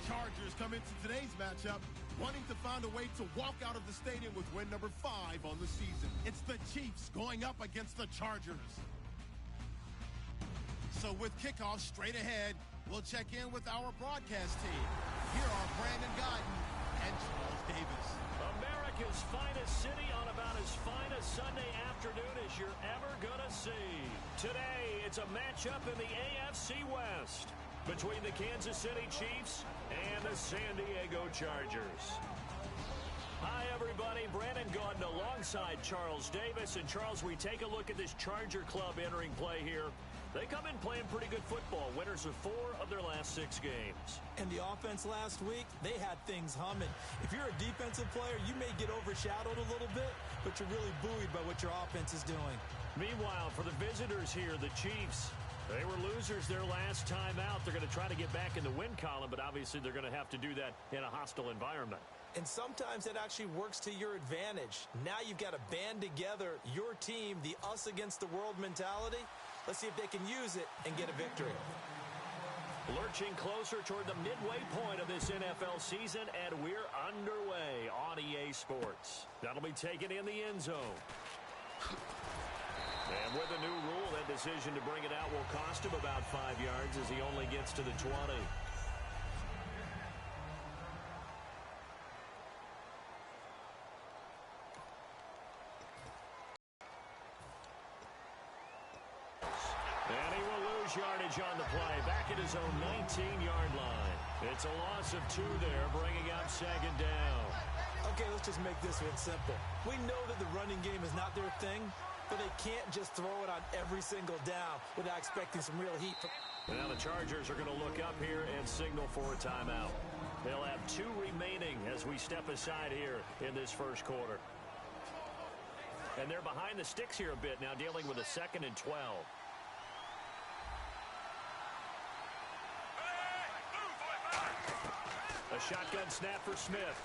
Chargers come into today's matchup wanting to find a way to walk out of the stadium with win number 5 on the season. It's the Chiefs going up against the Chargers. So with kickoff straight ahead, we'll check in with our broadcast team. Here are Brandon Guyton and Charles Davis. America's finest city on about as fine a Sunday afternoon as you're ever going to see. Today, it's a matchup in the AFC West between the Kansas City Chiefs and the San Diego Chargers. Hi, everybody. Brandon Guyton alongside Charles Davis. And, Charles, we take a look at this Charger club entering play here. They come in playing pretty good football, winners of 4 of their last 6 games. And the offense last week, they had things humming. If you're a defensive player, you may get overshadowed a little bit, but you're really buoyed by what your offense is doing. Meanwhile, for the visitors here, the Chiefs, they were losers their last time out. They're going to try to get back in the win column, but obviously they're going to have to do that in a hostile environment. And sometimes it actually works to your advantage. Now you've got to band together your team, the us against the world mentality. Let's see if they can use it and get a victory. Lurching closer toward the midway point of this NFL season, and we're underway on EA Sports. That'll be taken in the end zone. And with a new rule, that decision to bring it out will cost him about 5 yards as he only gets to the 20. And he will lose yardage on the play, back at his own 19-yard line. It's a loss of 2 there, bringing up 2nd down. Okay, let's just make this one simple. We know that the running game is not their thing, but they can't just throw it on every single down without expecting some real heat. Now the Chargers are going to look up here and signal for a timeout. They'll have 2 remaining as we step aside here in this first quarter. And they're behind the sticks here a bit now, dealing with a 2nd and 12. A shotgun snap for Smith.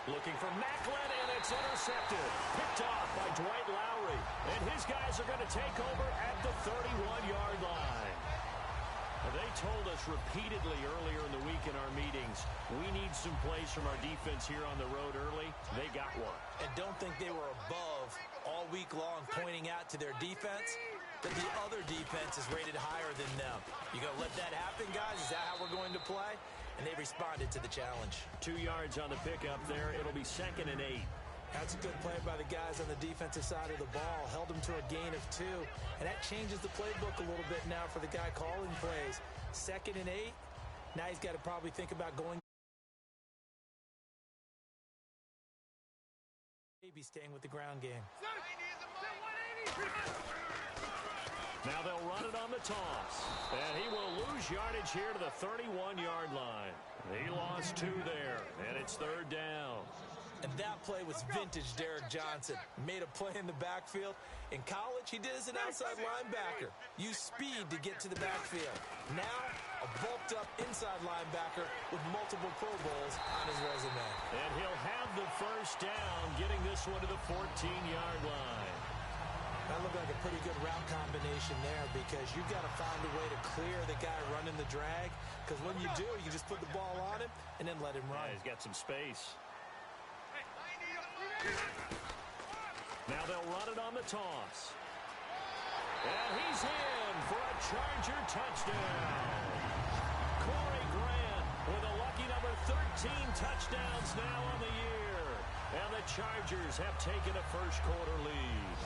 Looking for Macklin, and it's intercepted. Picked off by Dwight Lowry. And his guys are going to take over at the 31-yard line. They told us repeatedly earlier in the week in our meetings, we need some plays from our defense here on the road early. They got one. And don't think they were above all week long pointing out to their defense that the other defense is rated higher than them. You going to let that happen, guys? Is that how we're going to play? And they responded to the challenge. 2 yards on the pickup there. It'll be 2nd and 8. That's a good play by the guys on the defensive side of the ball. Held them to a gain of 2. And that changes the playbook a little bit now for the guy calling plays. 2nd and 8. Now he's got to probably think about going. Maybe staying with the ground game. Now they'll run it on the toss. And he will lose yardage here to the 31-yard line. He lost 2 there, and it's 3rd down. And that play was vintage Derek Johnson. Made a play in the backfield. In college, he did as an outside linebacker. Used speed to get to the backfield. Now, a bulked-up inside linebacker with multiple Pro Bowls on his resume. And he'll have the first down, getting this one to the 14-yard line. That looked like a pretty good route combination there because you've got to find a way to clear the guy running the drag. Because when you do, you just put the ball on him and then let him run. Yeah, he's got some space. Now they'll run it on the toss. And he's in for a Charger touchdown. Corey Grant with a lucky number 13 touchdowns now on the year. And the Chargers have taken a first quarter lead.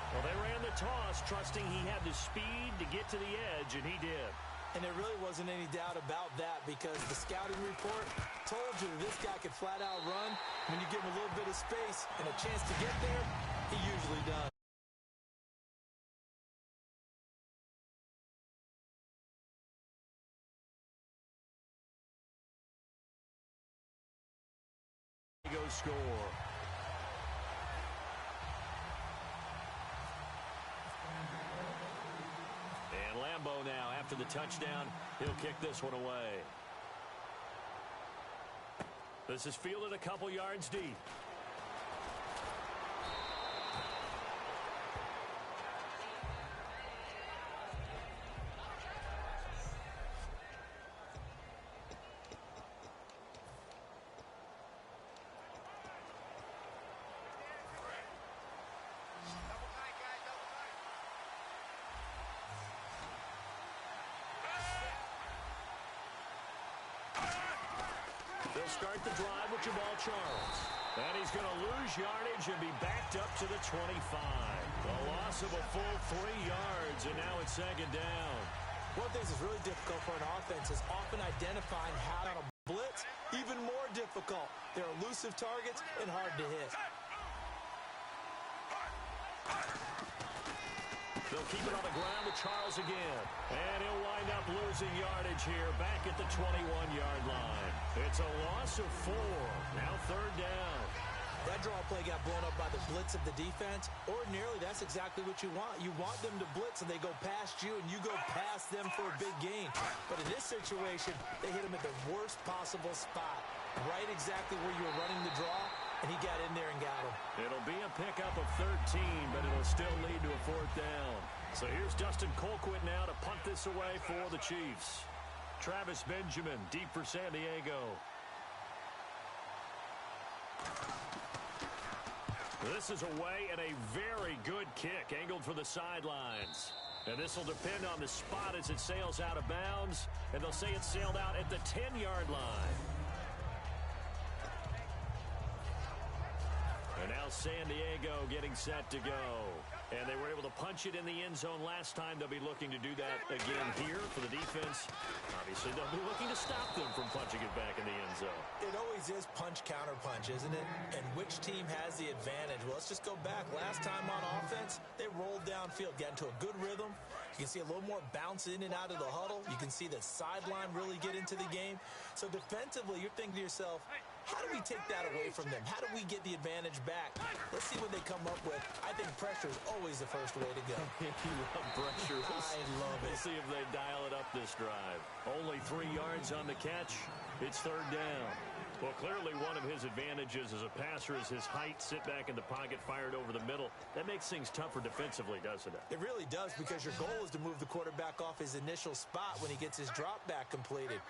Well, they ran the toss, trusting he had the speed to get to the edge, and he did. And there really wasn't any doubt about that because the scouting report told you this guy could flat out run. When you give him a little bit of space and a chance to get there, he usually does. Go score. And Lambeau now, after the touchdown, he'll kick this one away. This is fielded a couple yards deep. They'll start the drive with Jamal Charles. And he's going to lose yardage and be backed up to the 25. A loss of a full 3 yards, and now it's second down. One of the things that's really difficult for an offense is often identifying how on a blitz, even more difficult. They're elusive targets and hard to hit. They'll keep it on the ground with Charles again. And he'll wind up losing yardage here back at the 21-yard line. It's a loss of 4. Now third down. That draw play got blown up by the blitz of the defense. Ordinarily, that's exactly what you want. You want them to blitz, and they go past you, and you go past them for a big gain. But in this situation, they hit him at the worst possible spot, right exactly where you were running the draw, and he got in there and got him. It'll be a pickup of 13, but it'll still lead to a fourth down. So here's Dustin Colquitt now to punt this away for the Chiefs. Travis Benjamin, deep for San Diego. This is away and a very good kick angled for the sidelines. And this will depend on the spot as it sails out of bounds. And they'll say it sailed out at the 10-yard line. And now San Diego getting set to go. And they were able to punch it in the end zone last time. They'll be looking to do that again here for the defense. Obviously, they'll be looking to stop them from punching it back in the end zone. It always is punch-counter-punch, isn't it? And which team has the advantage? Well, let's just go back. Last time on offense, they rolled downfield, got into a good rhythm. You can see a little more bounce in and out of the huddle. You can see the sideline really get into the game. So defensively, you're thinking to yourself, how do we take that away from them? How do we get the advantage back? Let's see what they come up with. I think pressure is always the first way to go. You love pressure. I love it. We'll see if they dial it up this drive. Only 3 yards on the catch. It's third down. Well, clearly one of his advantages as a passer is his height. Sit back in the pocket, fired over the middle. That makes things tougher defensively, doesn't it? It really does, because your goal is to move the quarterback off his initial spot when he gets his drop back completed.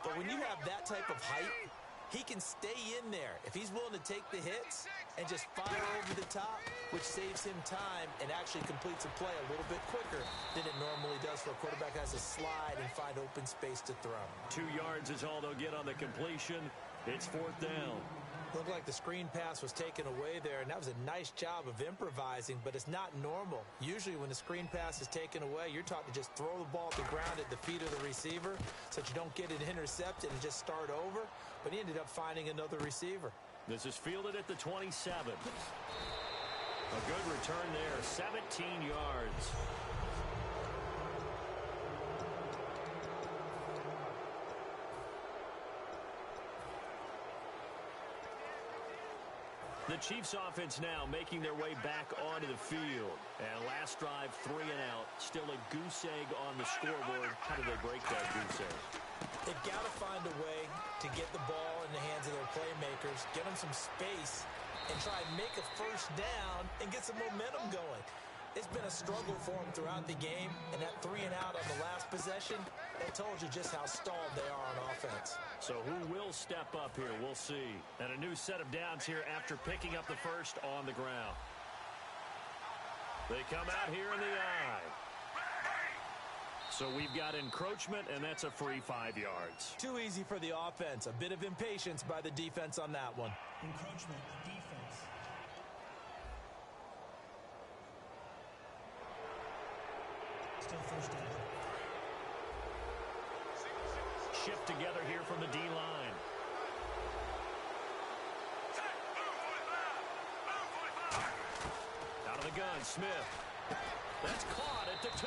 But when you have that type of height, he can stay in there if he's willing to take the hits and just fire over the top, which saves him time and actually completes a play a little bit quicker than it normally does for a quarterback that has to slide and find open space to throw. 2 yards is all they'll get on the completion. It's fourth down. Looked like the screen pass was taken away there, and that was a nice job of improvising, but it's not normal. Usually when the screen pass is taken away, you're taught to just throw the ball to the ground at the feet of the receiver so that you don't get it intercepted and just start over, but he ended up finding another receiver. This is fielded at the 27. A good return there, 17 yards. The Chiefs offense now making their way back onto the field. And last drive, 3 and out. Still a goose egg on the scoreboard. How do they break that goose egg? They've got to find a way to get the ball in the hands of their playmakers, get them some space, and try and make a first down and get some momentum going. It's been a struggle for them throughout the game, and that 3 and out on the last possession, that told you just how stalled they are on offense. So who will step up here? We'll see. And a new set of downs here after picking up the first on the ground. They come out here in the eye. So we've got encroachment, and that's a free 5 yards. Too easy for the offense. A bit of impatience by the defense on that one. Encroachment, defense. Still first down. Shift together here from the D-line. Out of the gun, Smith. That's caught at the 2.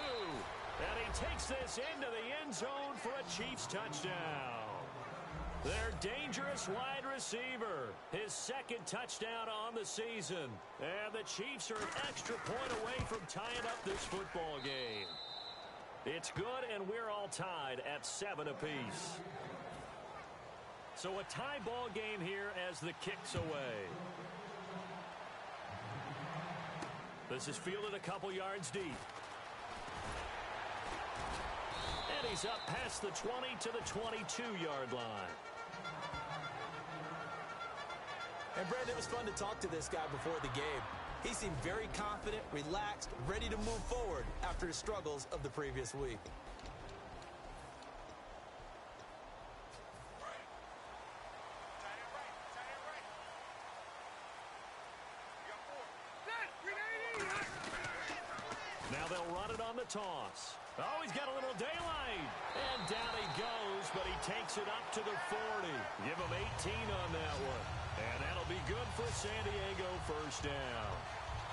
And he takes this into the end zone for a Chiefs touchdown. Their dangerous wide receiver. His second touchdown on the season. And the Chiefs are an extra point away from tying up this football game. It's good, and we're all tied at 7 apiece. So a tie ball game here as the kick's away. This is fielded a couple yards deep. And he's up past the 20 to the 22-yard line. And Brandon, it was fun to talk to this guy before the game. He seemed very confident, relaxed, ready to move forward after his struggles of the previous week. on the toss. Oh, he's got a little daylight. And down he goes, but he takes it up to the 40. Give him 18 on that one. And that'll be good for San Diego, first down.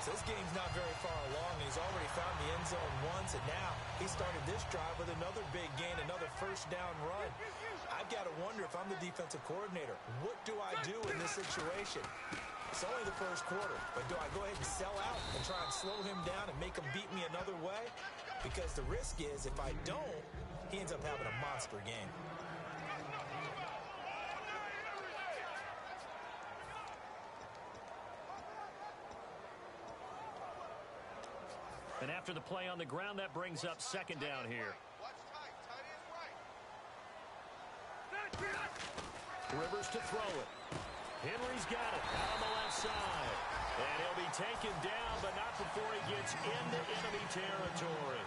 So this game's not very far along. He's already found the end zone once, and now he started this drive with another big gain, another first down run. I've got to wonder if I'm the defensive coordinator. What do I do in this situation? It's only the first quarter, but do I go ahead and sell out and try and slow him down and make him beat me another way? Because the risk is if I don't, he ends up having a monster game. And after the play on the ground, that brings up second down here. Rivers to throw it. Henry's got it out on the left side. And he'll be taken down, but not before he gets into enemy territory.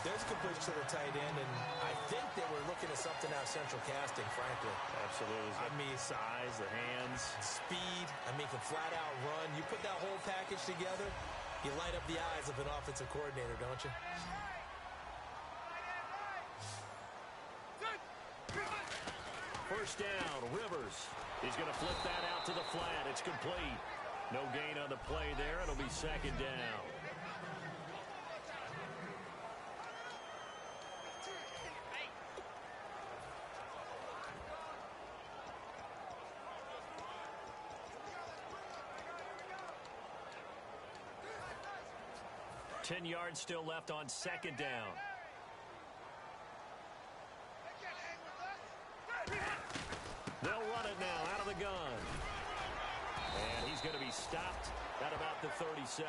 There's a completion to the tight end, and I think they were looking at something out of central casting, frankly. Absolutely. I mean, size, the hands. Speed. I mean, can flat out run. You put that whole package together, you light up the eyes of an offensive coordinator, don't you? First down, Rivers. He's going to flip that out to the flat. It's complete. No gain on the play there. It'll be second down. Ten yards still left on second down. They'll run it now out of the gun. And he's going to be stopped at about the 37.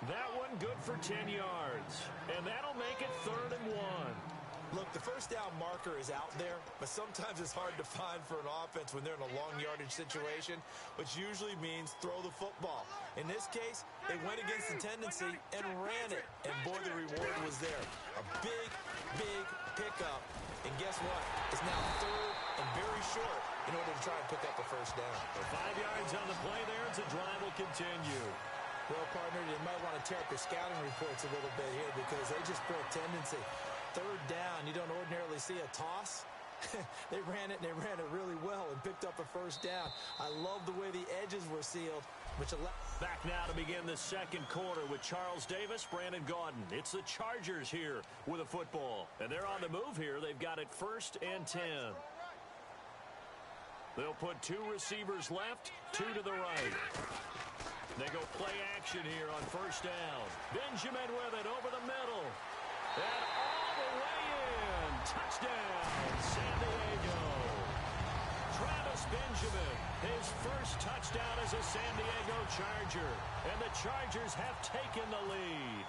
That one good for 10 yards. And that'll make it 3rd and 1. Look, the first down marker is out there, but sometimes it's hard to find for an offense when they're in a long yardage situation, which usually means throw the football. In this case, they went against the tendency and ran it. And boy, the reward was there. A big, big pickup. And guess what? It's now 3rd and very short in order to try and pick up a first down. For 5 yards on the play there, as the drive will continue. Well, partner, you might want to tear up your scouting reports a little bit here because they just broke tendency. 3rd down, you don't ordinarily see a toss. They ran it, and they ran it really well and picked up a first down. I love the way the edges were sealed, which allowed... Back now to begin the second quarter with Charles Davis, Brandon Gaudin. It's the Chargers here with a football. And they're on the move here. They've got it 1st and 10. They'll put 2 receivers left, 2 to the right. They go play action here on 1st down. Benjamin with it over the middle. And all the way in. Touchdown, San Diego. Travis Benjamin, his first touchdown as a San Diego Charger. And the Chargers have taken the lead.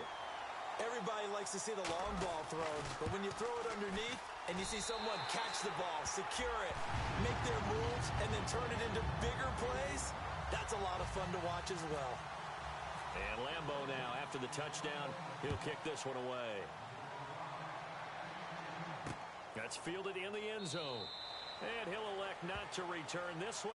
Everybody likes to see the long ball thrown, but when you throw it underneath and you see someone catch the ball, secure it, make their moves, and then turn it into bigger plays, that's a lot of fun to watch as well. And Lambo now, after the touchdown, he'll kick this one away. That's fielded in the end zone. And he'll elect not to return this one.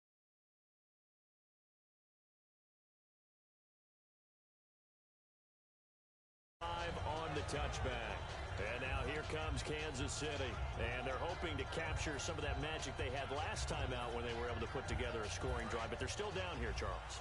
On the touchback. And now here comes Kansas City. And they're hoping to capture some of that magic they had last time out when they were able to put together a scoring drive. But they're still down here, Charles.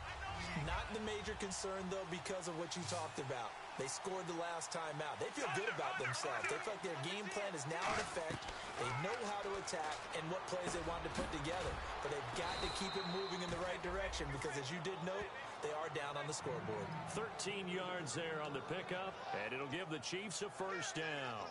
Not the major concern, though, because of what you talked about. They scored the last time out. They feel good about themselves. They feel like their game plan is now in effect. They know how to attack and what plays they want to put together. But they've got to keep it moving in the right direction because, as you did note, they are down on the scoreboard. 13 yards there on the pickup, and it'll give the Chiefs a first down.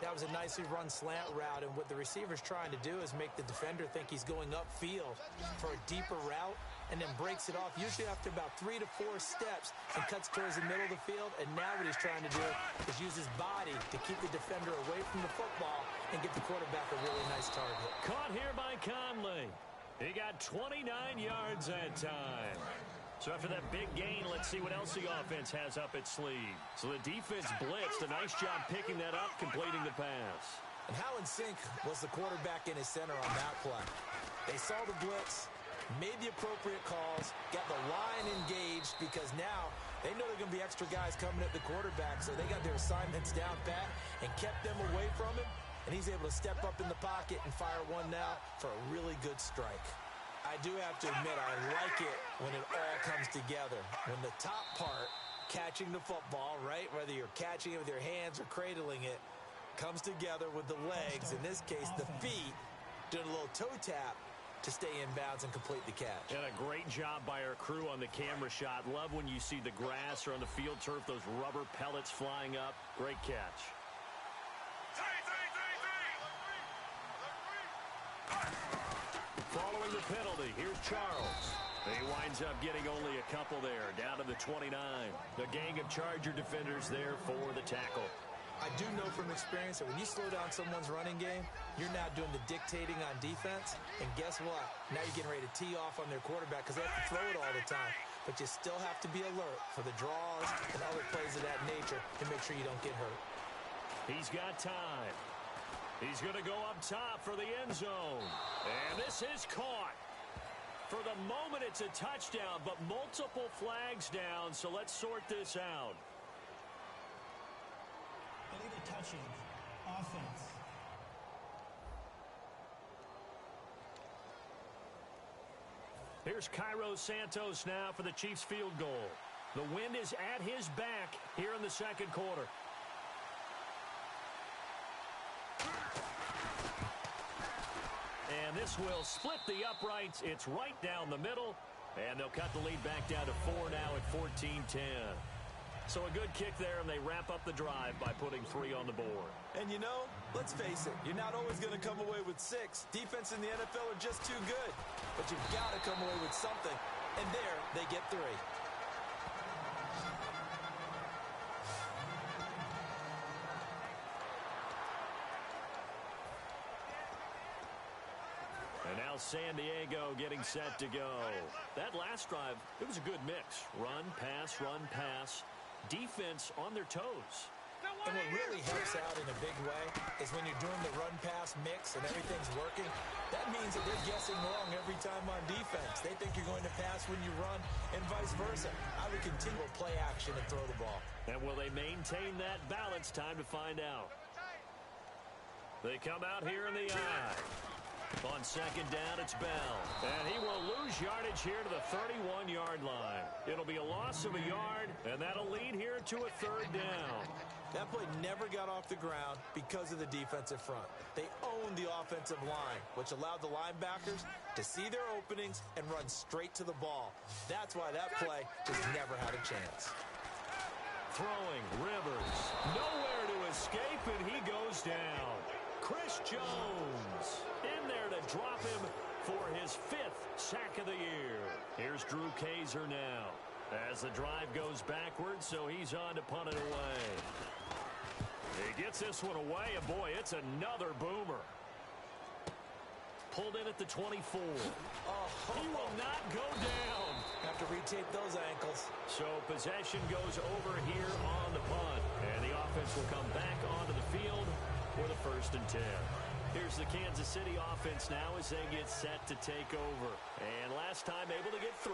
That was a nicely run slant route, and what the receiver's trying to do is make the defender think he's going upfield for a deeper route and then breaks it off, usually after about 3 to 4 steps, and cuts towards the middle of the field. And now what he's trying to do is use his body to keep the defender away from the football and get the quarterback a really nice target. Caught here by Conley. He got 29 yards that time. So after that big gain, let's see what else the offense has up its sleeve. So the defense blitzed. A nice job picking that up, completing the pass. And how in sync was the quarterback in his center on that play? They saw the blitz, made the appropriate calls, got the line engaged, because now They know they're going to be extra guys coming at the quarterback, so they got their assignments down pat and kept them away from him, and he's able to step up in the pocket and fire one now for a really good strike. I do have to admit, I like it when it all comes together. When the top part, catching the football, right, whether you're catching it with your hands or cradling it, comes together with the legs, in this case the feet, doing a little toe tap to stay in bounds and complete the catch. And a great job by our crew on the camera shot. Love when you see the grass or on the field turf, those rubber pellets flying up. Great catch. Following the penalty, here's Charles. He winds up getting only a couple there, down to the 29. A gang of Charger defenders there for the tackle. I do know from experience that when you slow down someone's running game, you're now doing the dictating on defense. And guess what? Now you're getting ready to tee off on their quarterback because they have to throw it all the time. But you still have to be alert for the draws and other plays of that nature to make sure you don't get hurt. He's got time. He's going to go up top for the end zone. And this is caught. For the moment, it's a touchdown, but multiple flags down, so let's sort this out. Illegal touching. Offense. Here's Cairo Santos now for the Chiefs field goal. The wind is at his back here in the second quarter. And this will split the uprights. It's right down the middle. And they'll cut the lead back down to 4 now at 14-10. So a good kick there, and they wrap up the drive by putting 3 on the board. And you know, let's face it, you're not always going to come away with 6. Defense in the NFL are just too good. But you've got to come away with something. And there, they get 3. And now San Diego getting set to go. That last drive, it was a good mix. Run, pass. Defense on their toes. And what really helps out in a big way is when you're doing the run-pass mix and everything's working, that means that they're guessing wrong every time on defense. They think you're going to pass when you run and vice versa. I would continue to play action and throw the ball. And will they maintain that balance? Time to find out. They come out here in the eye. On second down, it's Bell. And he will lose yardage here to the 31-yard line. It'll be a loss of a yard, and that'll lead here to a 3rd down. That play never got off the ground because of the defensive front. They owned the offensive line, which allowed the linebackers to see their openings and run straight to the ball. That's why that play just never had a chance. Throwing, Rivers. Nowhere to escape, and he goes down. Chris Jones in there to drop him for his 5th sack of the year. Here's Drew Kaiser now as the drive goes backwards, so he's on to punt it away. He gets this one away, and boy, it's another boomer. Pulled in at the 24. He will not go down. Have to retape those ankles. So possession goes over here on the punt, and the offense will come back onto the field for the 1st and 10. Here's the Kansas City offense now as they get set to take over. And last time able to get 3.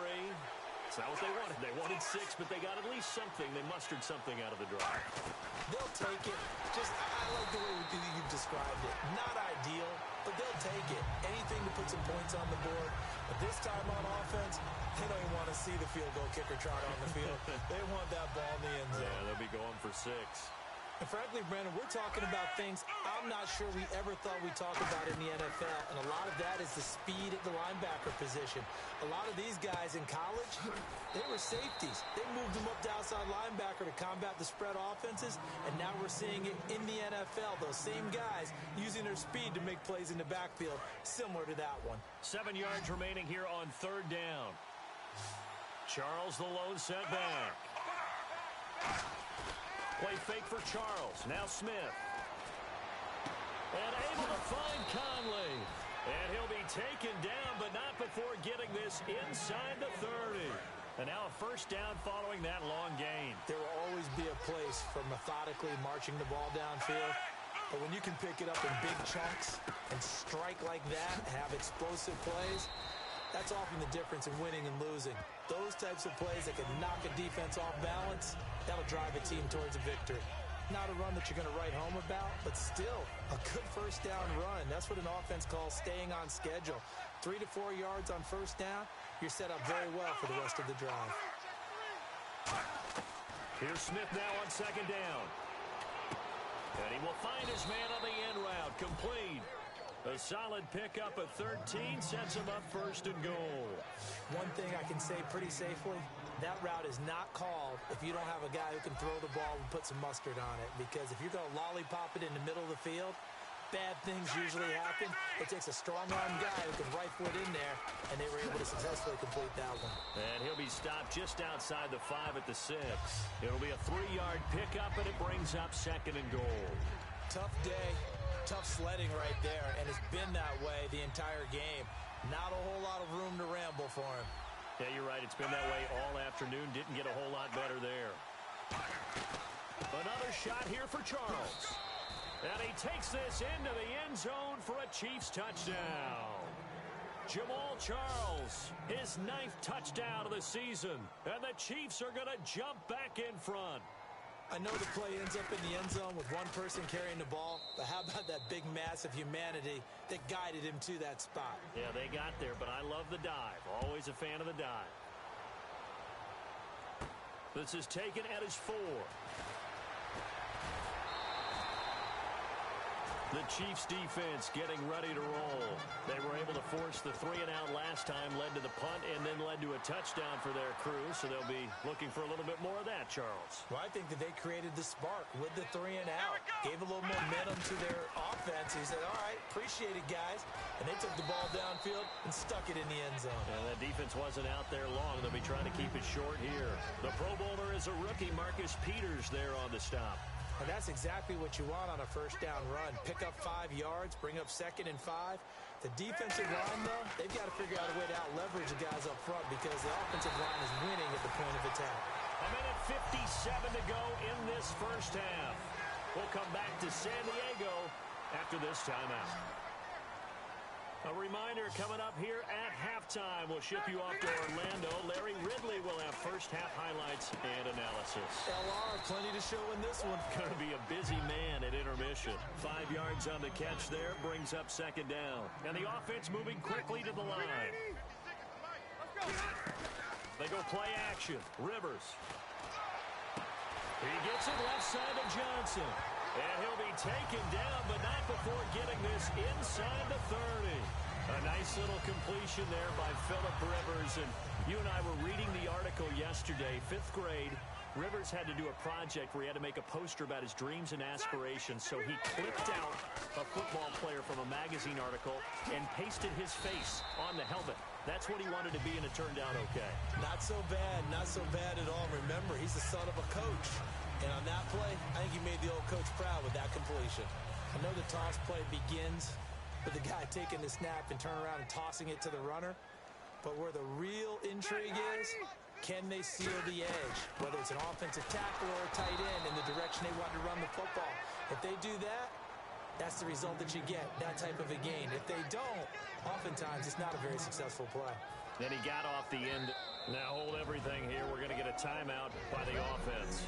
It's not what they wanted. They wanted 6, but they got at least something. They mustered something out of the drive. They'll take it. I like the way you described it. Not ideal, but they'll take it. Anything to put some points on the board. But this time on offense, they don't even want to see the field goal kicker trot on the field. They want that ball in the end zone. Yeah, they'll be going for 6. And frankly, Brandon, we're talking about things I'm not sure we ever thought we'd talk about in the NFL. And a lot of that is the speed at the linebacker position. A lot of these guys in college, they were safeties. They moved them up to outside linebacker to combat the spread offenses. And now we're seeing it in the NFL. Those same guys using their speed to make plays in the backfield, similar to that one. 7 yards remaining here on 3rd down. Charles the lone setback. Play fake for Charles. Now Smith. And able to find Conley. And he'll be taken down, but not before getting this inside the 30. And now a 1st down following that long gain. There will always be a place for methodically marching the ball downfield. But when you can pick it up in big chunks and strike like that, have explosive plays, That's often the difference in winning and losing. Those types of plays that can knock a defense off balance, that'll drive a team towards a victory. Not a run that you're going to write home about, but still a good first down run. That's what an offense calls staying on schedule. 3 to 4 yards on first down, you're set up very well for the rest of the drive. Here's Smith now on second down. And he will find his man on the end route. Complete. A solid pickup of 13 sets him up first and goal. One thing I can say pretty safely, that route is not called if you don't have a guy who can throw the ball and put some mustard on it. Because if you're going to lollipop it in the middle of the field, bad things usually happen. It takes a strong-arm guy who can rifle it in there, and they were able to successfully complete that one. And he'll be stopped just outside the 5 at the 6. It'll be a 3-yard pickup, and it brings up second and goal. Tough day, tough sledding right there, and it's been that way the entire game. Not a whole lot of room to ramble for him. Yeah, you're right. It's been that way all afternoon. Didn't get a whole lot better there. Another shot here for Charles. And he takes this into the end zone for a Chiefs touchdown. Jamal Charles, his 9th touchdown of the season. And the Chiefs are going to jump back in front. I know the play ends up in the end zone with one person carrying the ball, but how about that big mass of humanity that guided him to that spot? Yeah, they got there, but I love the dive. Always a fan of the dive. This is taken at his 4. The Chiefs defense getting ready to roll. They were able to force the 3-and-out last time, led to the punt, and then led to a touchdown for their crew, so they'll be looking for a little bit more of that, Charles. Well, I think that they created the spark with the 3-and-out. Gave a little momentum to their offense. He said, all right, appreciate it, guys. And they took the ball downfield and stuck it in the end zone. And that defense wasn't out there long. They'll be trying to keep it short here. The Pro Bowler is a rookie, Marcus Peters, there on the stop. And that's exactly what you want on a first down run. Pick up 5 yards, bring up 2nd and 5. The defensive line, though, they've got to figure out a way to out-leverage the guys up front because the offensive line is winning at the point of attack. A minute 57 to go in this first half. We'll come back to San Diego after this timeout. A reminder coming up here at halftime. We'll ship you off to Orlando. Larry Ridley will have first half highlights and analysis. LR, plenty to show in this one. Going to be a busy man at intermission. 5 yards on the catch there, brings up second down. And the offense moving quickly to the line. They go play action. Rivers. He gets it left side to Johnson. And he'll be taken down, but not before getting this inside the 30. A nice little completion there by Phillip Rivers. And you and I were reading the article yesterday, 5th grade. Rivers had to do a project where he had to make a poster about his dreams and aspirations. So he clipped out a football player from a magazine article and pasted his face on the helmet. That's what he wanted to be, and it turned out okay. Not so bad at all. Remember, he's the son of a coach. And on that play, I think he made the old coach proud with that completion. I know the toss play begins with the guy taking the snap and turning around and tossing it to the runner. But where the real intrigue is, can they seal the edge? Whether it's an offensive tackle or a tight end in the direction they want to run the football. If they do that, that's the result that you get, that type of a gain. If they don't, oftentimes it's not a very successful play. Then he got off the end. Now hold everything here. We're going to get a timeout by the offense.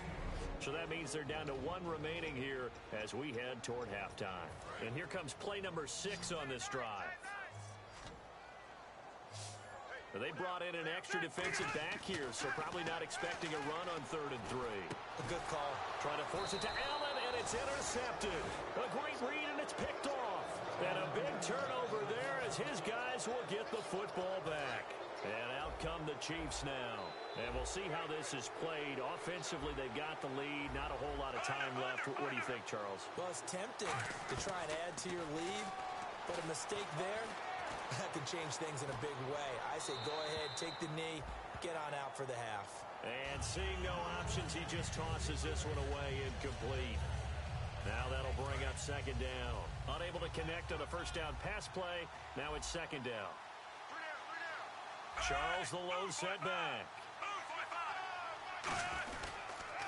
So that means they're down to 1 remaining here as we head toward halftime. And here comes play number 6 on this drive. They brought in an extra defensive back here, so probably not expecting a run on 3rd and 3. A good call. Trying to force it to Allen, and it's intercepted. A great read, and it's picked off. And a big turnover there as his guys will get the football back. And out come the Chiefs now. And we'll see how this is played. Offensively, they've got the lead. Not a whole lot of time left. What do you think, Charles? Well, it's tempting to try and add to your lead, but a mistake there, that could change things in a big way. I say go ahead, take the knee, get on out for the half. And seeing no options, he just tosses this one away, incomplete. Now that'll bring up second down. Unable to connect on the first down pass play. Now it's second down. Charles, the low setback.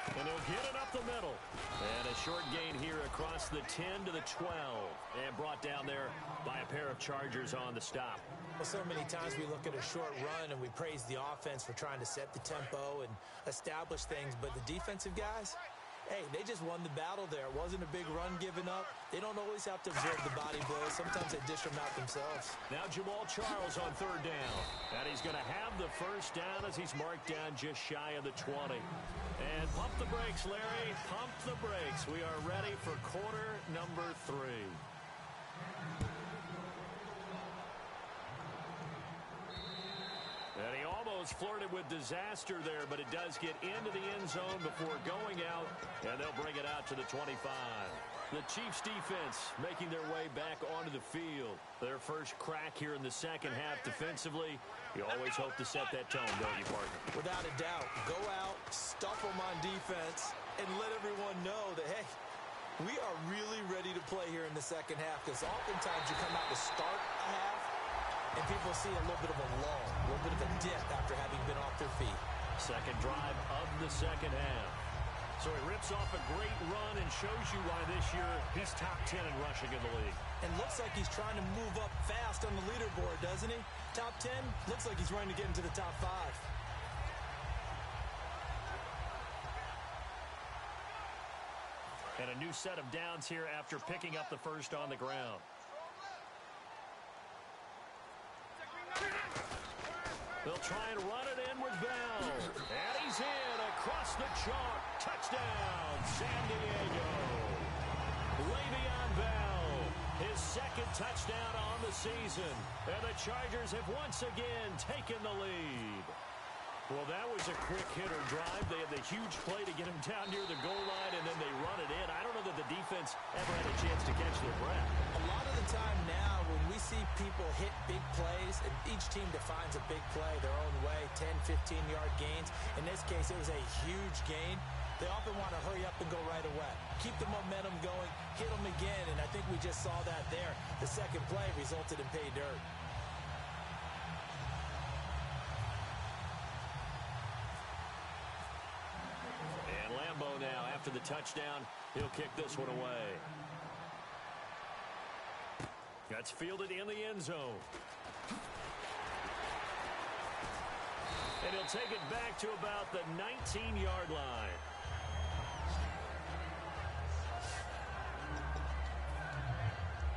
And he'll get it up the middle. And a short gain here across the 10 to the 12. And brought down there by a pair of Chargers on the stop. Well, so many times we look at a short run and we praise the offense for trying to set the tempo and establish things. But the defensive guys, hey, they just won the battle there. It wasn't a big run given up. They don't always have to absorb the body blows. Sometimes they dish them out themselves. Now Jamal Charles on third down. And he's going to have the first down as he's marked down just shy of the 20. And pump the brakes, Larry. Pump the brakes. We are ready for quarter number 3. And he almost flirted with disaster there, but it does get into the end zone before going out, and they'll bring it out to the 25. The Chiefs defense making their way back onto the field. Their first crack here in the second half defensively. You always hope to set that tone, don't you, partner? Without a doubt. Go out, stuff them on defense, and let everyone know that, hey, we are really ready to play here in the second half, because oftentimes you come out to start a half, and people see a little bit of a lull, a little bit of a dip after having been off their feet. Second drive of the second half. So he rips off a great run and shows you why this year he's top 10 in rushing in the league. And looks like he's trying to move up fast on the leaderboard, doesn't he? Top 10, looks like he's running to get into the top 5. And a new set of downs here after picking up the first on the ground. They'll try and run it in with Bell. And he's in across the chalk. Touchdown, San Diego. Le'Veon Bell, his second touchdown on the season. And the Chargers have once again taken the lead. Well, that was a quick hitter drive. They had the huge play to get him down near the goal line, and then they run it in. I don't know that the defense ever had a chance to catch their breath. A lot of the time now, when we see people hit big plays, and each team defines a big play their own way, 10, 15-yard gains. In this case, it was a huge gain. They often want to hurry up and go right away. Keep the momentum going, hit them again, and I think we just saw that there. The second play resulted in pay dirt. Now after the touchdown, he'll kick this one away. That's fielded in the end zone. And he'll take it back to about the 19-yard line.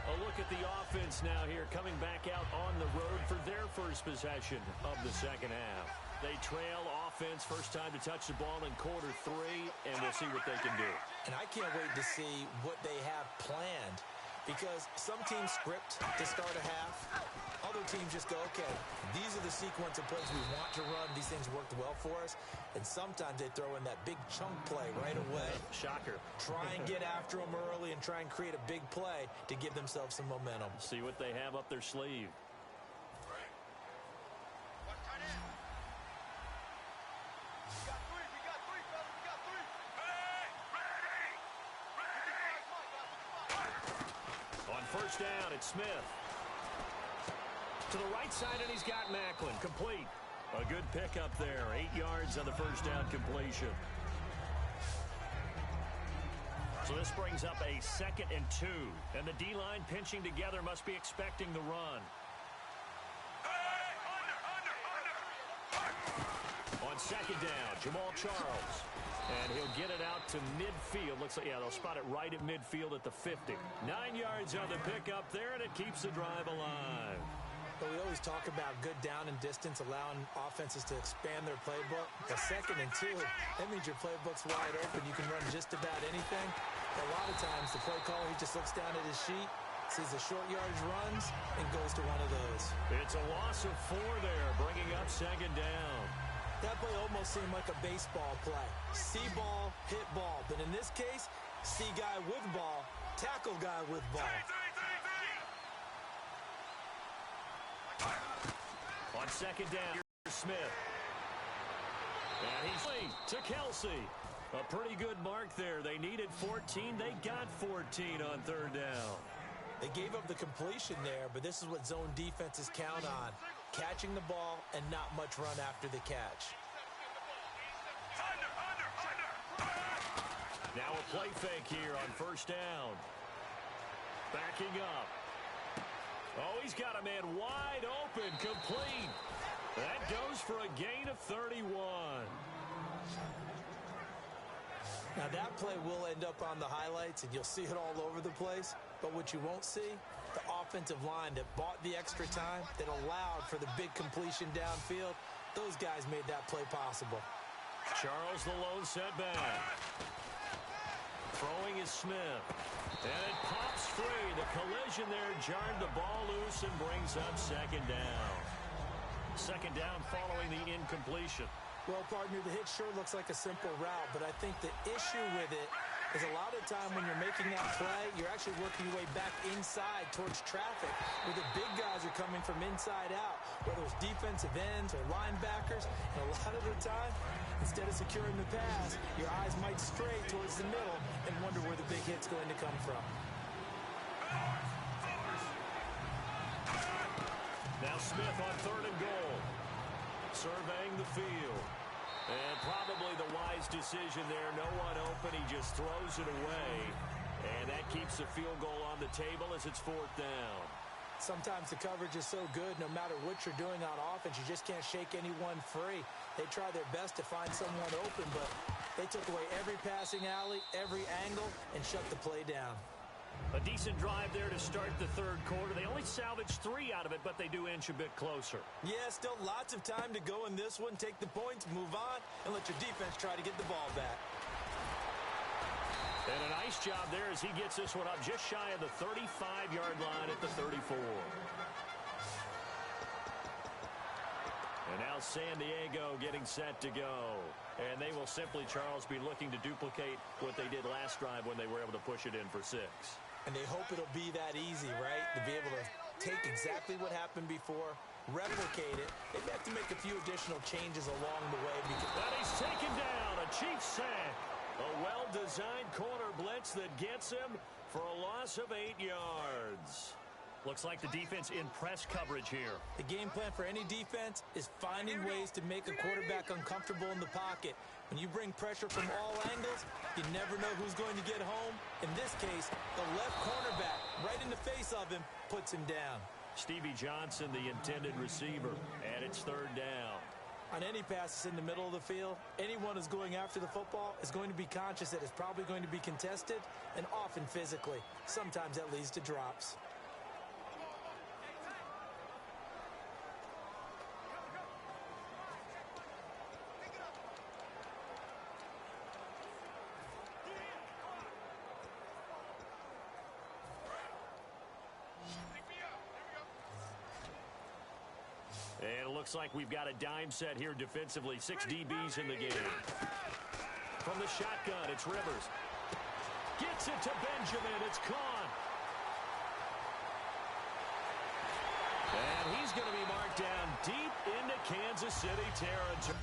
A look at the offense now here, coming back out on the road for their first possession of the second half. They trail offense, first time to touch the ball in quarter 3, and we'll see what they can do. And I can't wait to see what they have planned, because some teams script to start a half. Other teams just go, okay, these are the sequence of plays we want to run. These things worked well for us. And sometimes they throw in that big chunk play right away. Shocker. Try and get after them early and try and create a big play to give themselves some momentum. See what they have up their sleeve. First down, it's Smith. To the right side, and he's got Macklin. Complete. A good pickup there. 8 yards on the first down completion. So this brings up a 2nd and 2. And the D-line pinching together must be expecting the run. On second down, Jamal Charles. And he'll get it out to midfield. Looks like, yeah, they'll spot it right at midfield at the 50. 9 yards on the pickup there, and it keeps the drive alive. But we always talk about good down and distance, allowing offenses to expand their playbook. A 2nd and 2, that means your playbook's wide open. You can run just about anything. A lot of times, the play caller, he just looks down at his sheet, sees the short yardage runs, and goes to one of those. It's a loss of 4 there, bringing up second down. That play almost seemed like a baseball play. See ball, hit ball. But in this case, see guy with ball, tackle guy with ball. On second down, Smith. And he's lead to Kelsey. A pretty good mark there. They needed 14. They got 14 on third down. They gave up the completion there, but this is what zone defenses count on. Catching the ball and not much run after the catch. Now a play fake here on first down. Backing up. Oh, he's got a man wide open, complete. That goes for a gain of 31. Now that play will end up on the highlights, and you'll see it all over the place. But what you won't see, the offensive line that bought the extra time, that allowed for the big completion downfield, those guys made that play possible. Charles the lone setback. Throwing is Smith. And it pops free. The collision there jarred the ball loose and brings up second down. Second down following the incompletion. Well, partner, the hit sure looks like a simple route, but I think the issue with it is a lot of time when you're making that play, you're actually working your way back inside towards traffic, where the big guys are coming from inside out, whether it's defensive ends or linebackers. And a lot of the time, instead of securing the pass, your eyes might stray towards the middle and wonder where the big hit's going to come from. Now Smith on third and goal. Surveying the field. And probably the wise decision there. No one open. He just throws it away. And that keeps the field goal on the table as it's fourth down. Sometimes the coverage is so good, no matter what you're doing on offense, you just can't shake anyone free. They try their best to find someone open, but they took away every passing alley, every angle, and shut the play down. A decent drive there to start the third quarter. They only salvaged 3 out of it, but they do inch a bit closer. Yeah, still lots of time to go in this one. Take the points, move on, and let your defense try to get the ball back. And a nice job there as he gets this one up just shy of the 35-yard line at the 34. And now San Diego getting set to go. And they will simply, Charles, be looking to duplicate what they did last drive when they were able to push it in for 6. And they hope it'll be that easy, right? To be able to take exactly what happened before, replicate it. They have to make a few additional changes along the way. And he's taken down. A Chiefs sack. A well-designed corner blitz that gets him for a loss of 8 yards. Looks like the defense in press coverage here. The game plan for any defense is finding ways to make a quarterback uncomfortable in the pocket. When you bring pressure from all angles, you never know who's going to get home. In this case, the left cornerback, right in the face of him, puts him down. Stevie Johnson, the intended receiver, and it's third down. On any passes in the middle of the field, anyone who's going after the football is going to be conscious that it's probably going to be contested, and often physically. Sometimes that leads to drops. And it looks like we've got a dime set here defensively. 6 DBs in the game. From the shotgun, it's Rivers. Gets it to Benjamin. It's caught. And he's going to be marked down deep into Kansas City territory.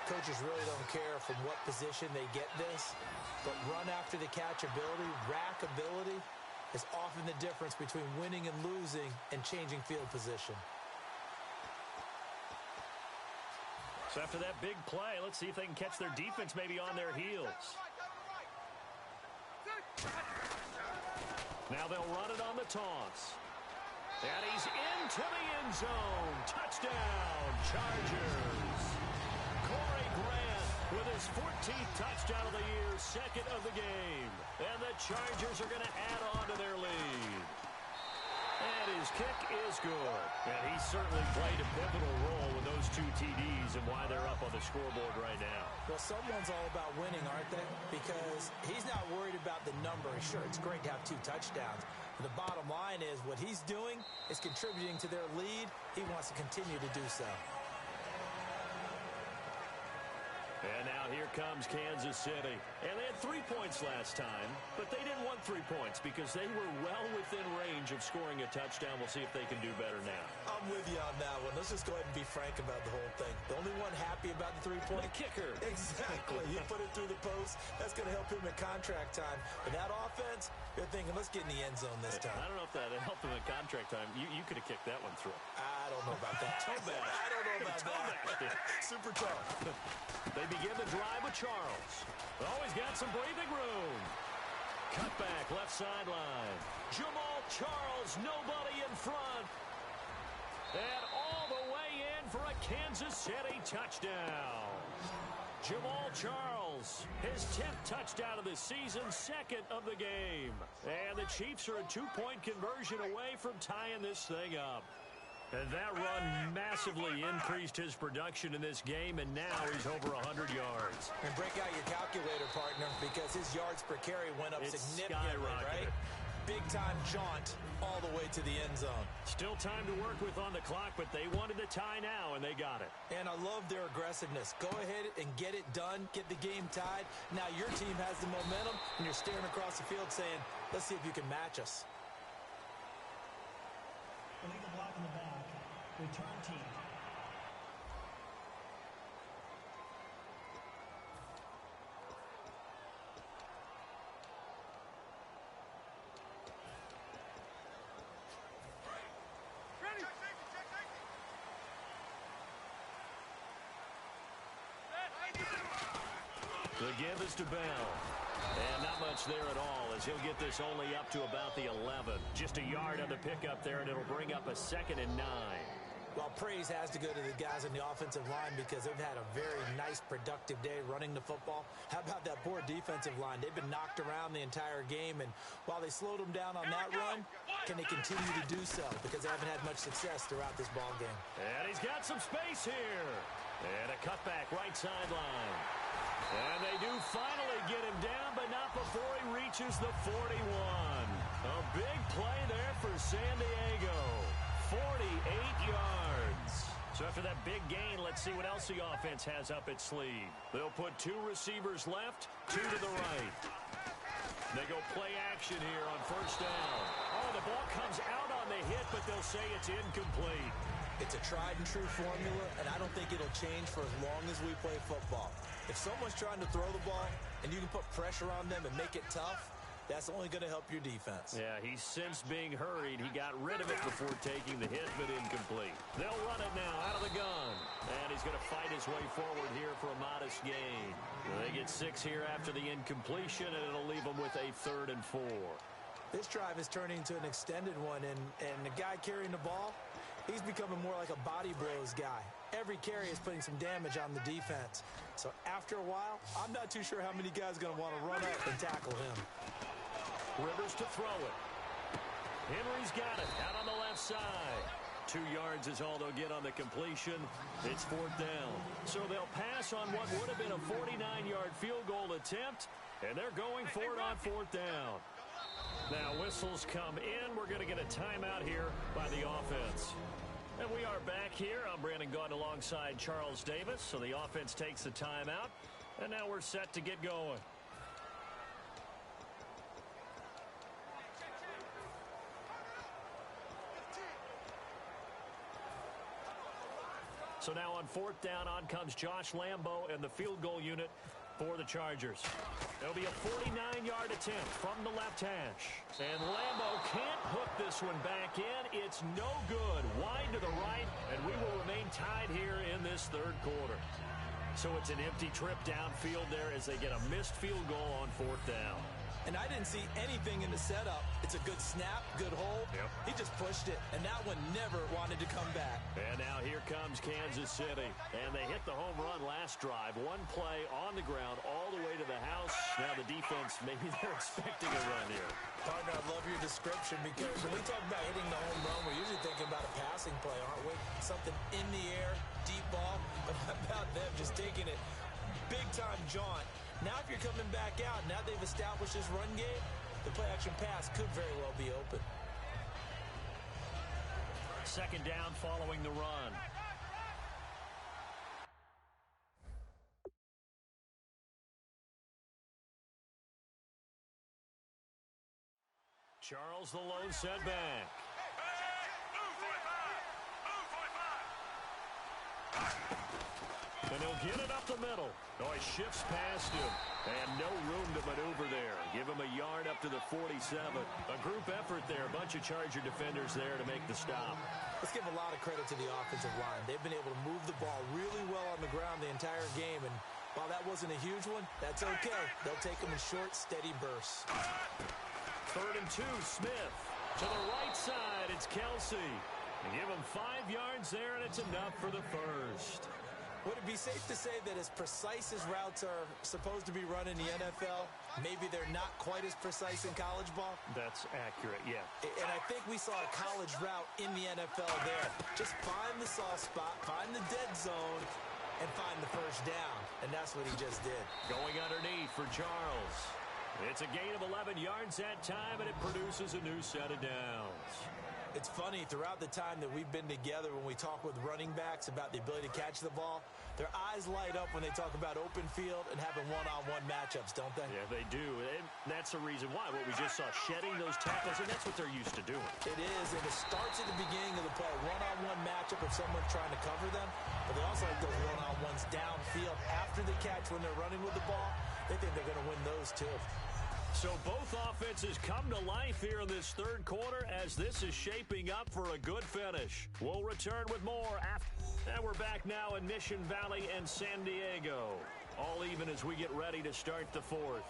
Coaches really don't care from what position they get this, but run after the catch ability, rack ability, is often the difference between winning and losing and changing field position. So after that big play, let's see if they can catch their defense maybe on their heels. Now they'll run it on the toss. And he's into the end zone. Touchdown, Chargers. Corey Grant with his 14th touchdown of the year, second of the game. And the Chargers are going to add on to their lead. And his kick is good. And he certainly played a pivotal role with those two TDs and why they're up on the scoreboard right now. Well, someone's all about winning, aren't they? Because he's not worried about the number. Sure, it's great to have 2 touchdowns. But the bottom line is what he's doing is contributing to their lead. He wants to continue to do so. And now here comes Kansas City. And they had 3 points last time, but they didn't want 3 points because they were well within range of scoring a touchdown. We'll see if they can do better now. I'm with you on that one. Let's just go ahead and be frank about the whole thing. The only one happy about the 3-point? The kicker. Exactly. You put it through the post. That's going to help him in contract time. But that offense, you're thinking, let's get in the end zone this time. I don't know if that helped him in contract time. You could have kicked that one through. I don't know about that. Toe bash. I don't know about that. Super tough. They begin the drive with Charles. Oh, he's got some breathing room. Cut back, left sideline. Jamal Charles, nobody in front. And all the way in for a Kansas City touchdown. Jamal Charles, his 10th touchdown of the season, second of the game. And the Chiefs are a 2-point conversion away from tying this thing up. And that run massively increased his production in this game, and now he's over 100 yards. And break out your calculator, partner, because his yards per carry went up significantly, right? Big-time jaunt all the way to the end zone. Still time to work with on the clock, but they wanted the tie now, and they got it. And I love their aggressiveness. Go ahead and get it done, get the game tied. Now your team has the momentum, and you're staring across the field saying, let's see if you can match us. Illegal block in the back. Return team. The give is to Bell. And not much there at all as he'll get this only up to about the 11. Just a yard on the pickup there, and it'll bring up a 2nd and 9. Well, praise has to go to the guys on the offensive line because they've had a very nice, productive day running the football. How about that poor defensive line? They've been knocked around the entire game, and while they slowed them down on that run, can they continue to do so? Because they haven't had much success throughout this ball game. And he's got some space here. And a cutback right sideline. And they do finally get him down, but not before he reaches the 41. A big play there for San Diego. 48 yards. So after that big gain, let's see what else the offense has up its sleeve. They'll put 2 receivers left, 2 to the right. They go play action here on first down. Oh, the ball comes out on the hit, but they'll say it's incomplete. It's a tried-and-true formula, and I don't think it'll change for as long as we play football. If someone's trying to throw the ball and you can put pressure on them and make it tough, that's only going to help your defense. Yeah, he's since being hurried. He got rid of it before taking the hit, but incomplete. They'll run it now out of the gun. And he's going to fight his way forward here for a modest gain. They get 6 here after the incompletion, and it'll leave them with a 3rd and 4. This drive is turning into an extended one, and the guy carrying the ball, he's becoming more like a body blows guy. Every carry is putting some damage on the defense. So after a while, I'm not too sure how many guys are going to want to run up and tackle him. Rivers to throw it. Henry's got it out on the left side. 2 yards is all they'll get on the completion. It's 4th down. So they'll pass on what would have been a 49-yard field goal attempt, and they're going for it on 4th down. Now whistles come in. We're going to get a timeout here by the offense. And we are back here. I'm Brandon Gaudin alongside Charles Davis. So the offense takes the timeout, and now we're set to get going. So now on fourth down, on comes Josh Lambo and the field goal unit for the Chargers. It'll be a 49-yard attempt from the left hash. And Lambo can't hook this one back in. It's no good. Wide to the right, and we will remain tied here in this third quarter. So it's an empty trip downfield there as they get a missed field goal on fourth down. And I didn't see anything in the setup. It's a good snap, good hold. Yep. He just pushed it, and that one never wanted to come back. And now here comes Kansas City. And they hit the home run last drive. One play on the ground all the way to the house. Now the defense, maybe they're expecting a run here. Partner, I love your description because when we talk about hitting the home run, we're usually thinking about a passing play, aren't we? Something in the air, deep ball. But how about them just taking it big-time jaunt? Now if you're coming back out, now they've established this run game, the play-action pass could very well be open. Second down following the run. Charles the lone setback. And he'll get it up the middle. Oh, he shifts past him. And no room to maneuver there. Give him a yard up to the 47. A group effort there. A bunch of Charger defenders there to make the stop. Let's give a lot of credit to the offensive line. They've been able to move the ball really well on the ground the entire game. And while that wasn't a huge one, that's okay. They'll take them in short, steady bursts. 3rd and 2, Smith. To the right side, it's Kelsey. They give him 5 yards there, and it's enough for the first. Would it be safe to say that as precise as routes are supposed to be run in the NFL, maybe they're not quite as precise in college ball? That's accurate, yeah. And I think we saw a college route in the NFL there. Just find the soft spot, find the dead zone, and find the first down. And that's what he just did. Going underneath for Charles. It's a gain of 11 yards that time, and it produces a new set of downs. It's funny, throughout the time that we've been together, when we talk with running backs about the ability to catch the ball, their eyes light up when they talk about open field and having one-on-one matchups, don't they? Yeah, they do. And that's the reason why. What we just saw, shedding those tackles, and that's what they're used to doing. It is, and it starts at the beginning of the play. One-on-one matchup if someone's trying to cover them, but they also like those one-on-ones downfield after the catch when they're running with the ball. They think they're going to win those, too. So both offenses come to life here in this third quarter as this is shaping up for a good finish. We'll return with more after. And we're back now in Mission Valley and San Diego. All even as we get ready to start the fourth.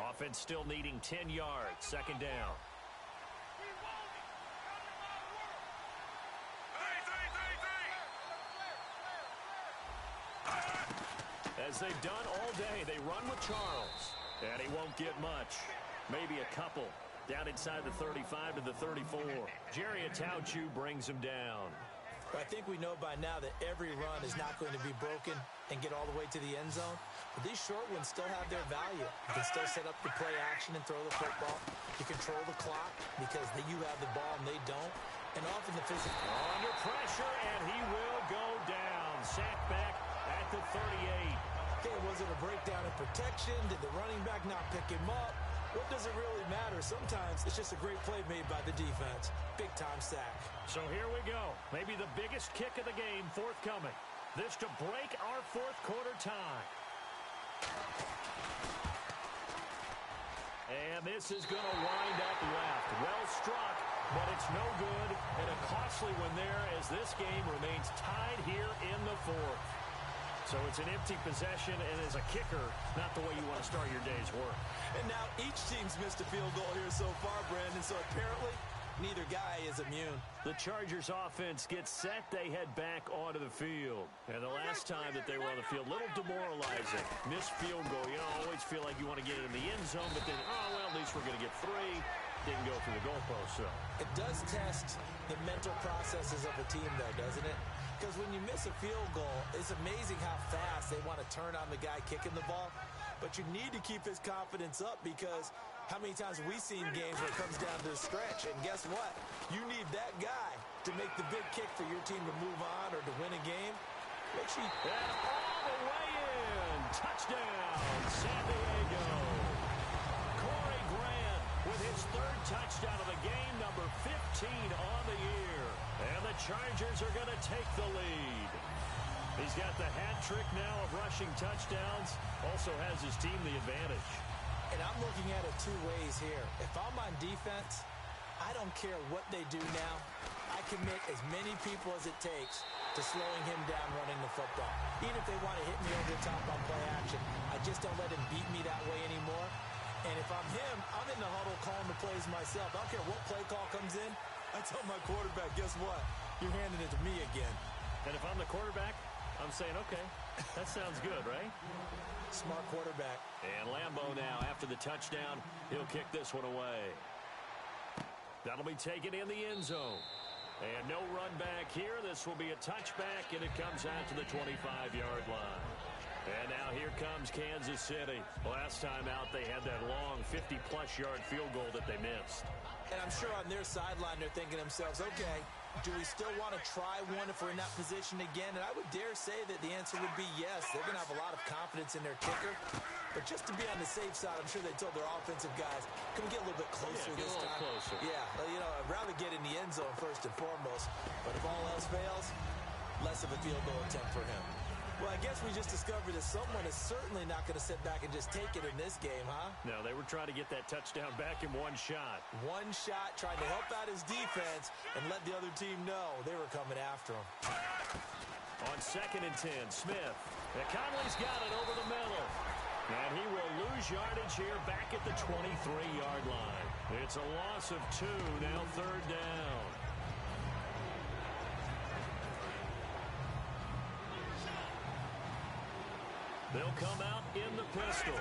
Offense still needing 10 yards. Second down. As they've done all day, they run with Charles. And he won't get much. Maybe a couple. Down inside the 35 to the 34. Jerry Atauchu brings him down. I think we know by now that every run is not going to be broken and get all the way to the end zone. But these short ones still have their value. You can still set up the play action and throw the football. You control the clock because you have the ball and they don't. And often the physical. Under pressure, and he will go down. Sacked back at the 38. Okay, was it a breakdown in protection? Did the running back not pick him up? What does it really matter? Sometimes it's just a great play made by the defense. Big-time sack. So here we go. Maybe the biggest kick of the game forthcoming. This to break our fourth quarter tie. And this is going to wind up left. Well struck, but it's no good. And a costly one there as this game remains tied here in the fourth. So it's an empty possession, and as a kicker, not the way you want to start your day's work. And now each team's missed a field goal here so far, Brandon, so apparently neither guy is immune. The Chargers offense gets set. They head back onto the field. And the last time that they were on the field, a little demoralizing. Missed field goal. You know, always feel like you want to get it in the end zone, but then, oh, well, at least we're going to get 3. Didn't go through the goalpost, so. It does test the mental processes of a team, though, doesn't it? Because when you miss a field goal, it's amazing how fast they want to turn on the guy kicking the ball. But you need to keep his confidence up because how many times have we seen games where it comes down to the stretch? And guess what? You need that guy to make the big kick for your team to move on or to win a game. Make sure you... And all the way in. Touchdown, San Diego. Corey Grant with with his third touchdown of the game, number 15 on the year. And the Chargers are going to take the lead. He's got the hat trick now of rushing touchdowns. Also has his team the advantage. And I'm looking at it two ways here. If I'm on defense, I don't care what they do now. I commit as many people as it takes to slowing him down running the football. Even if they want to hit me over the top on play action, I just don't let him beat me that way anymore. And if I'm him, I'm in the huddle calling the plays myself. I don't care what play call comes in. I tell my quarterback, guess what? You're handing it to me again. And if I'm the quarterback, I'm saying, okay, that sounds good, right? Smart quarterback. And Lambeau now, after the touchdown, he'll kick this one away. That'll be taken in the end zone. And no run back here. This will be a touchback, and it comes out to the 25-yard line. And now here comes Kansas City. Last time out, they had that long 50-plus yard field goal that they missed. And I'm sure on their sideline, they're thinking to themselves, okay, do we still want to try one if we're in that position again? And I would dare say that the answer would be yes. They're going to have a lot of confidence in their kicker. But just to be on the safe side, I'm sure they told their offensive guys, can we get a little bit closer this time? Closer. Yeah, well, you know, I'd rather get in the end zone first and foremost. But if all else fails, less of a field goal attempt for him. Well, I guess we just discovered that someone is certainly not going to sit back and just take it in this game, huh? No, they were trying to get that touchdown back in one shot. One shot, trying to help out his defense and let the other team know they were coming after him. On 2nd and 10, Smith. And Conley's got it over the middle. And he will lose yardage here back at the 23-yard line. It's a loss of 2, now 3rd down. They'll come out in the pistol.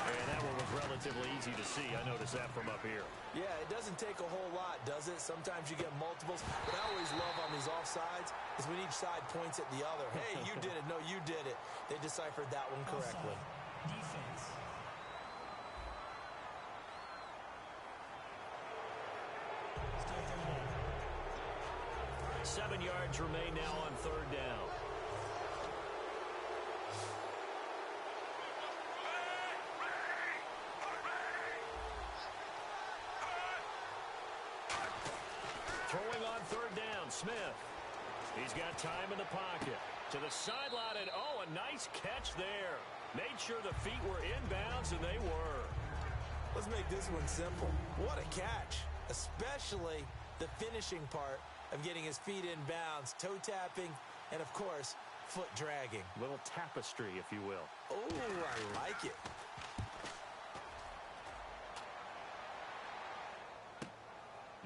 And that one was relatively easy to see. I noticed that from up here. Yeah, it doesn't take a whole lot, does it? Sometimes you get multiples. What I always love on these offsides is when each side points at the other. Hey, you did it. No, you did it. They deciphered that one correctly. Offside. Defense. Still 3rd down. 7 yards remain now on 3rd down. Throwing on 3rd down, Smith. He's got time in the pocket. To the sideline, and oh, a nice catch there. Made sure the feet were inbounds, and they were. Let's make this one simple. What a catch, especially the finishing part of getting his feet in bounds, toe tapping, and of course, foot dragging. Little tapestry, if you will. Oh, I like it.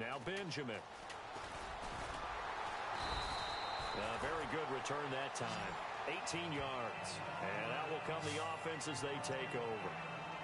Now Benjamin. Very good return that time. 18 yards. And that will come the offense as they take over.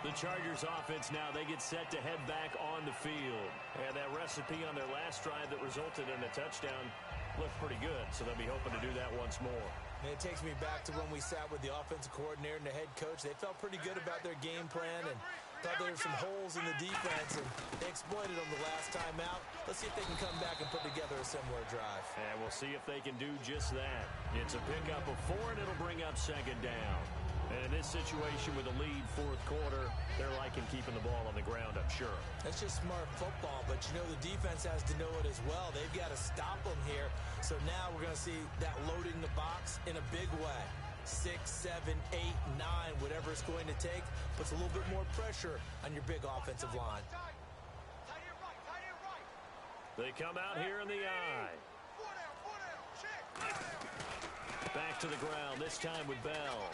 The Chargers offense now, they get set to head back on the field. And that recipe on their last drive that resulted in a touchdown looked pretty good. So they'll be hoping to do that once more. And it takes me back to when we sat with the offensive coordinator and the head coach. They felt pretty good about their game plan and thought there were some holes in the defense, and they exploited them the last time out. Let's see if they can come back and put together a similar drive. And we'll see if they can do just that. It's a pickup of 4, and it'll bring up 2nd down. And in this situation with a lead 4th quarter, they're liking keeping the ball on the ground, I'm sure. That's just smart football, but you know the defense has to know it as well. They've got to stop them here. So now we're going to see that loading the box in a big way. 6, 7, 8, 9, whatever it's going to take, puts a little bit more pressure on your big offensive line. They come out here in the eye. Back to the ground, this time with Bell.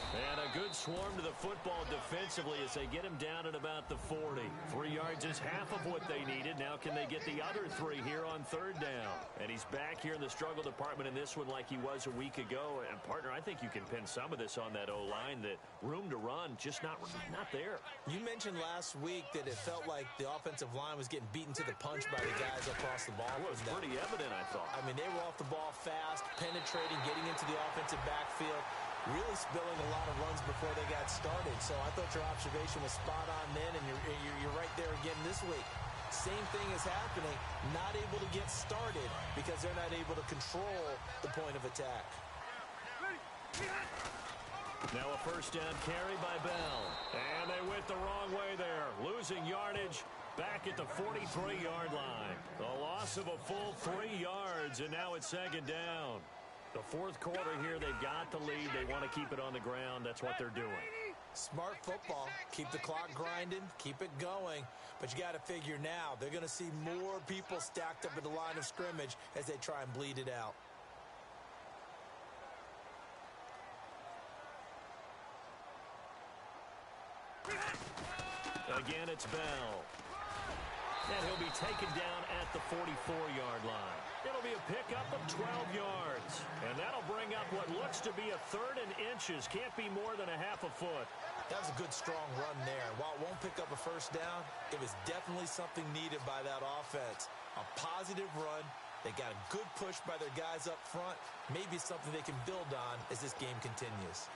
And a good swarm to the football defensively as they get him down at about the 40. 3 yards is half of what they needed. Now can they get the other 3 here on 3rd down? And he's back here in the struggle department in this one like he was a week ago. And, partner, I think you can pin some of this on that O-line. That room to run, just not there. You mentioned last week that it felt like the offensive line was getting beaten to the punch by the guys across the ball. It was pretty evident, I thought. I mean, they were off the ball fast, penetrating, getting into the offensive backfield. Really spilling a lot of runs before they got started. So I thought your observation was spot on then, and you're right there again this week. Same thing is happening. Not able to get started because they're not able to control the point of attack. Now a first down carry by Bell. And they went the wrong way there. Losing yardage back at the 43-yard line. The loss of a full 3 yards, and now it's second down. The fourth quarter here, they've got the lead. They want to keep it on the ground. That's what they're doing. Smart football. Keep the clock grinding. Keep it going. But you got to figure now, they're going to see more people stacked up at the line of scrimmage as they try and bleed it out. Again, it's Bell. And he'll be taken down at the 44-yard line. It'll be a pickup of 12 yards. And that'll bring up what looks to be a 3rd and inches. Can't be more than a half a foot. That was a good, strong run there. While it won't pick up a first down, it was definitely something needed by that offense. A positive run. They got a good push by their guys up front. Maybe something they can build on as this game continues.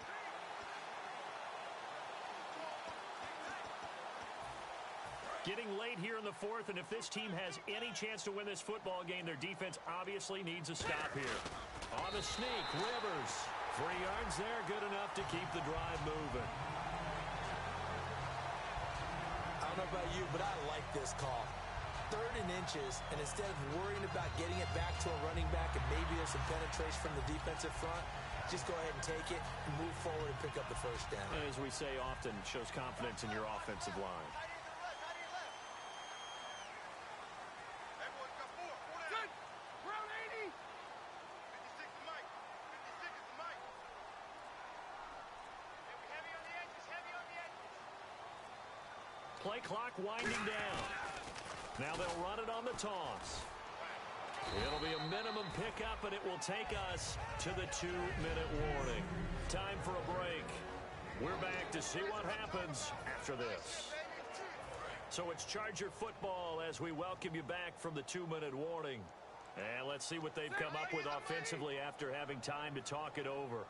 Getting late here in the fourth, and if this team has any chance to win this football game, their defense obviously needs a stop here. On the sneak, Rivers. 3 yards there, good enough to keep the drive moving. I don't know about you, but I like this call. 3rd and inches, and instead of worrying about getting it back to a running back and maybe there's some penetration from the defensive front, just go ahead and take it, move forward, and pick up the first down. As we say often, it shows confidence in your offensive line. Play clock winding down. Now they'll run it on the toss. It'll be a minimum pickup, and it will take us to the 2-minute warning. Time for a break. We're back to see what happens after this. So it's Charger football as we welcome you back from the 2-minute warning. And let's see what they've come up with offensively after having time to talk it over.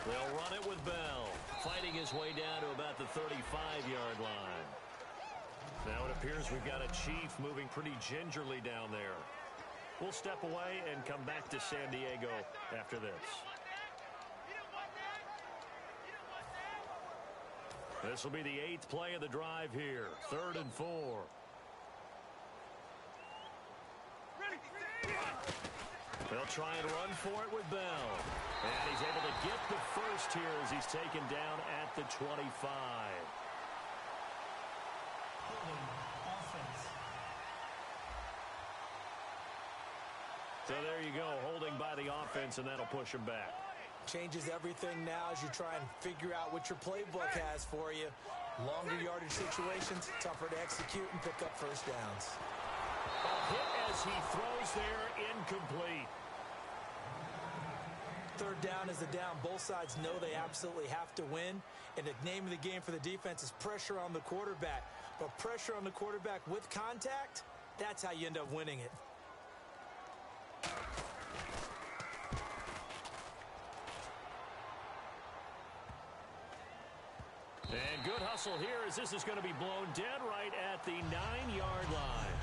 They'll run it with Bell, fighting his way down to about the 35-yard line. Now it appears we've got a Chief moving pretty gingerly down there. We'll step away and come back to San Diego after this. This will be the 8th play of the drive here. 3rd and 4. They'll try and run for it with Bell. And he's able to get the first here as he's taken down at the 25. Offense. So there you go, holding by the offense, and that'll push him back. Changes everything now as you try and figure out what your playbook has for you. Longer yardage situations, tougher to execute and pick up first downs. A hit as he throws there, incomplete. 3rd down is the down. Both sides know they absolutely have to win. And the name of the game for the defense is pressure on the quarterback. But pressure on the quarterback with contact, that's how you end up winning it. And good hustle here as this is going to be blown dead right at the 9-yard line.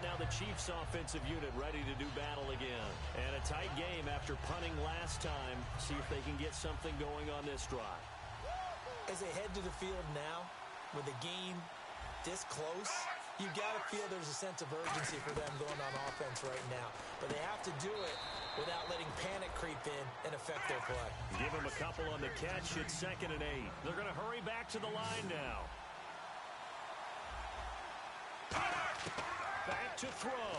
Now the Chiefs offensive unit ready to do battle again. And a tight game after punting last time. See if they can get something going on this drive. As they head to the field now, with the game this close, you got to feel there's a sense of urgency for them going on offense right now. But they have to do it without letting panic creep in and affect their play. Give them a couple on the catch. It's 2nd and 8. They're going to hurry back to the line now. Back to throw.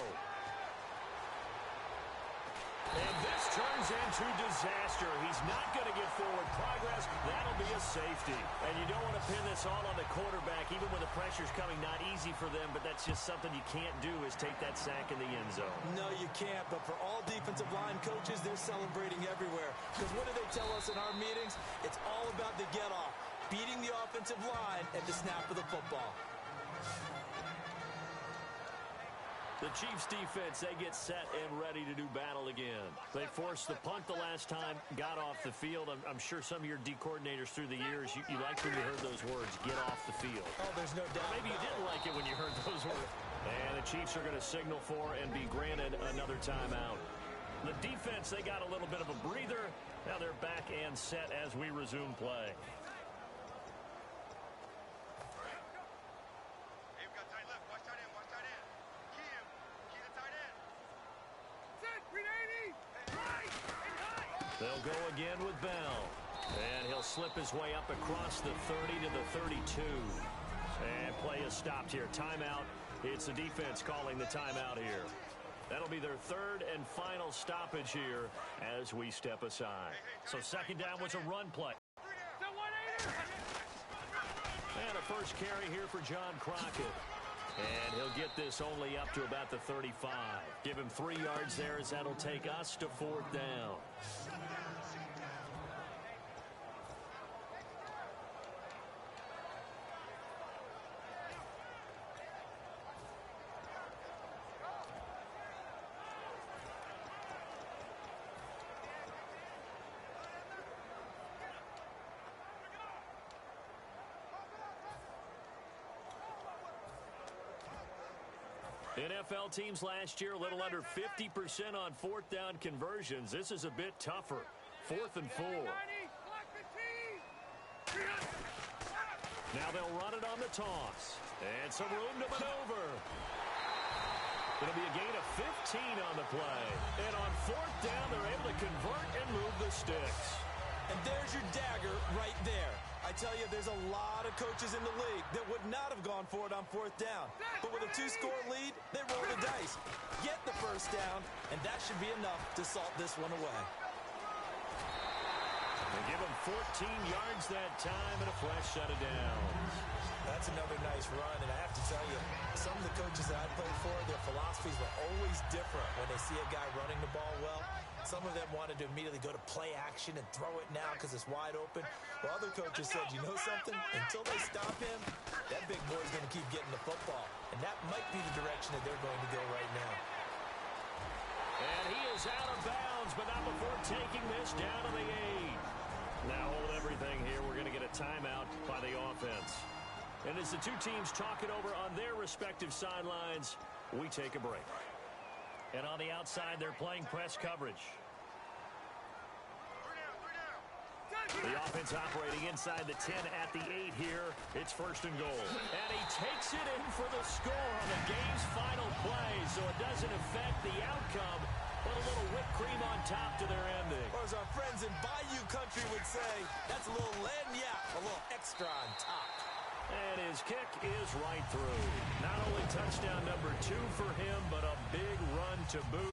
And this turns into disaster. He's not going to get forward progress. That'll be a safety. And you don't want to pin this all on the quarterback, even when the pressure's coming. Not easy for them, but that's just something you can't do is take that sack in the end zone. No, you can't. But for all defensive line coaches, they're celebrating everywhere. Because what do they tell us in our meetings? It's all about the get-off, beating the offensive line at the snap of the football. The Chiefs defense, they get set and ready to do battle again. They forced the punt the last time, got off the field. I'm sure some of your D coordinators through the years, you liked when you heard those words, get off the field. Oh, there's no doubt. Or maybe you didn't like it when you heard those words. And the Chiefs are going to signal for and be granted another timeout. The defense, they got a little bit of a breather. Now they're back and set as we resume play. They'll go again with Bell. And he'll slip his way up across the 30 to the 32. And play is stopped here. Timeout. It's the defense calling the timeout here. That'll be their third and final stoppage here as we step aside. So second down was a run play. And a first carry here for John Crockett. And he'll get this only up to about the 35. Give him 3 yards there as that'll take us to fourth down. NFL teams last year a little under 50% on fourth down conversions. This is a bit tougher. 4th and 4. Now they'll run it on the toss. And some room to maneuver. It'll be a gain of 15 on the play. And on fourth down, they're able to convert and move the sticks. And there's your dagger right there. I tell you, there's a lot of coaches in the league that would not have gone for it on fourth down. But with a 2-score lead, they roll the dice. Get the first down, and that should be enough to salt this one away. They give him 14 yards that time and a fresh set of downs. That's another nice run, and I have to tell you, some of the coaches that I played for, their philosophies were always different when they see a guy running the ball well. Some of them wanted to immediately go to play action and throw it now because it's wide open. While other coaches said, you know something? Until they stop him, that big boy's going to keep getting the football. And that might be the direction that they're going to go right now. And he is out of bounds, but not before taking this down to the 8. Now hold everything here. We're going to get a timeout by the offense. And as the two teams talk it over on their respective sidelines, we take a break. And on the outside, they're playing press coverage. The offense operating inside the 10 at the 8 here. It's 1st and goal. And he takes it in for the score on the game's final play, so it doesn't affect the outcome, but a little whipped cream on top to their ending. Or as our friends in Bayou Country would say, that's a little lagniappe, a little extra on top. And his kick is right through. Not only touchdown number 2 for him, but a big run to boot.